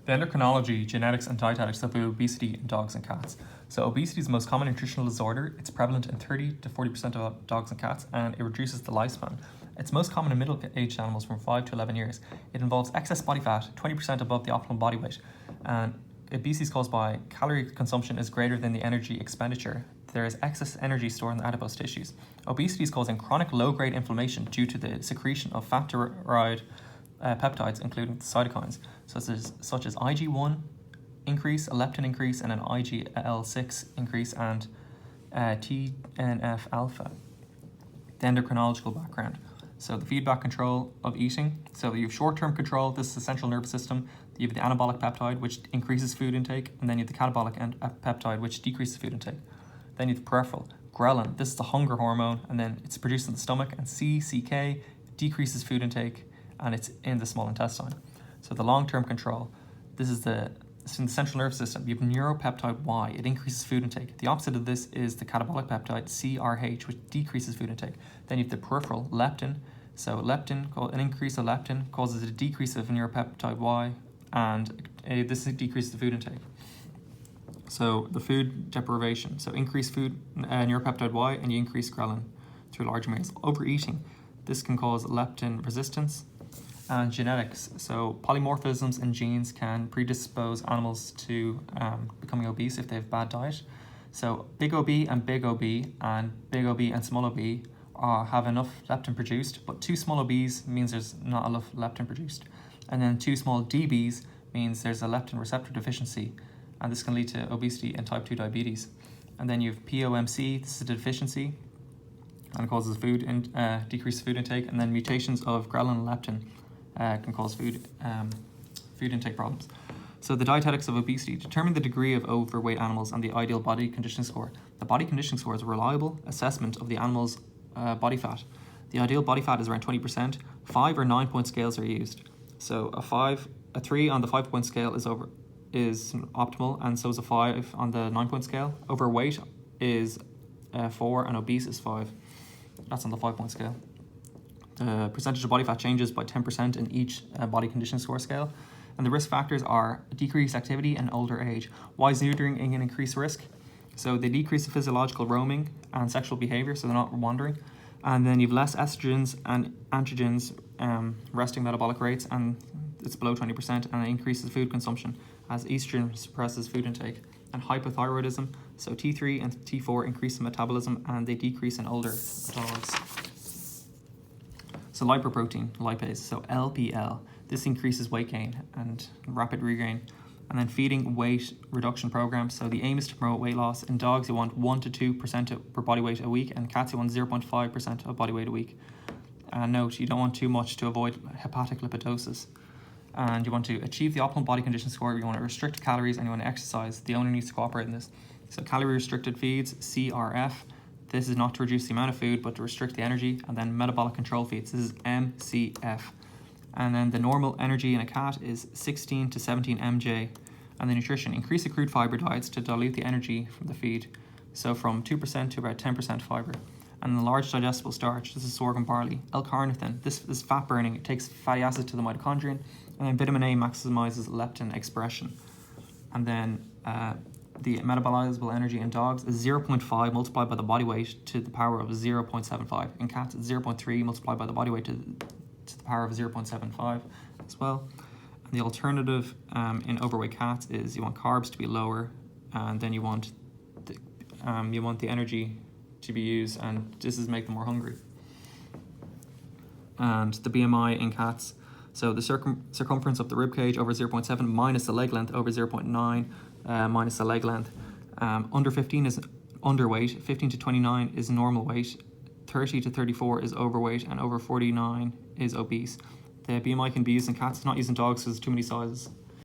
The endocrinology, genetics, and dietetics of obesity in dogs and cats. So obesity is the most common nutritional disorder. It's prevalent in 30 to 40% of dogs and cats, and it reduces the lifespan. It's most common in middle-aged animals from 5 to 11 years. It involves excess body fat, 20% above the optimal body weight, and obesity is caused by calorie consumption is greater than the energy expenditure. There is excess energy stored in the adipose tissues. Obesity is causing chronic low-grade inflammation due to the secretion of fat-derived peptides, including cytokines, such as IG1 increase, a leptin increase, and an IGL6 increase, and TNF alpha. The endocrinological background. So the feedback control of eating. So you have short-term control, this is the central nervous system. You have the anabolic peptide, which increases food intake, and then you have the catabolic peptide, which decreases food intake. Then you have the peripheral. Ghrelin, this is the hunger hormone, and then it's produced in the stomach, and CCK decreases food intake, and it's in the small intestine. So the long-term control, this is in the central nervous system. You have neuropeptide Y, it increases food intake. The opposite of this is the catabolic peptide CRH, which decreases food intake. Then you have the peripheral leptin. So an increase of leptin causes a decrease of neuropeptide Y, and this decreases the food intake. So the food deprivation. So increase food neuropeptide Y, and you increase ghrelin through large meals. Overeating. This can cause leptin resistance. And genetics. So polymorphisms in genes can predispose animals to becoming obese if they have bad diet. So big OB and big OB and small OB have enough leptin produced, but too small OBs means there's not enough leptin produced. And then too small DBs means there's a leptin receptor deficiency, and this can lead to obesity and type 2 diabetes. And then you have POMC, this is a deficiency, and it causes decreased food intake. And then mutations of ghrelin and leptin can cause food intake problems. So the dietetics of obesity. Determine the degree of overweight animals and the ideal body conditioning score. The body conditioning score is a reliable assessment of the animal's body fat. The ideal body fat is around 20%. 5 or 9 point scales are used. So a 3 on the 5 point scale is optimal, and so is a 5 on the 9 point scale. Overweight is 4 and obese is 5. That's on the 5 point scale. The percentage of body fat changes by 10% in each body conditioning score scale. And the risk factors are decreased activity and older age. Why is neutering an increased risk? So they decrease the physiological roaming and sexual behavior, so they're not wandering. And then you have less estrogens and androgens, resting metabolic rates, and it's below 20%, and it increases food consumption as estrogen suppresses food intake. And hypothyroidism, so T3 and T4 increase in metabolism, and they decrease in older dogs. So lipoprotein lipase, so LPL, this increases weight gain and rapid regain. And then feeding weight reduction programs. So the aim is to promote weight loss. In dogs, you want 1 to 2% per body weight a week, and cats, you want 0.5% of body weight a week. And note, you don't want too much to avoid hepatic lipidosis. And you want to achieve the optimal body condition score. You want to restrict calories, and you want to exercise. The owner needs to cooperate in this. So calorie restricted feeds, CRF. This is not to reduce the amount of food, but to restrict the energy. And then metabolic control feeds. This is MCF. And then the normal energy in a cat is 16 to 17 mJ. And the nutrition, increase accrued fiber diets to dilute the energy from the feed. So from 2% to about 10% fiber. And the large digestible starch, this is sorghum barley. L-carnitine, this is fat burning. It takes fatty acids to the mitochondrion. And then vitamin A maximizes leptin expression. And then the metabolizable energy in dogs is 0.5 multiplied by the body weight to the power of 0.75. In cats, it's 0.3 multiplied by the body weight to the power of 0.75 as well. And the alternative in overweight cats is you want carbs to be lower, and then you want the energy to be used, and this is make them more hungry. And the BMI in cats, so the circumference of the rib cage over 0.7 minus the leg length over 0.9 minus the leg length. Under 15 is underweight, 15 to 29 is normal weight, 30 to 34 is overweight, and over 49 is obese. The BMI can be used in cats, it's not used in dogs because there's too many sizes.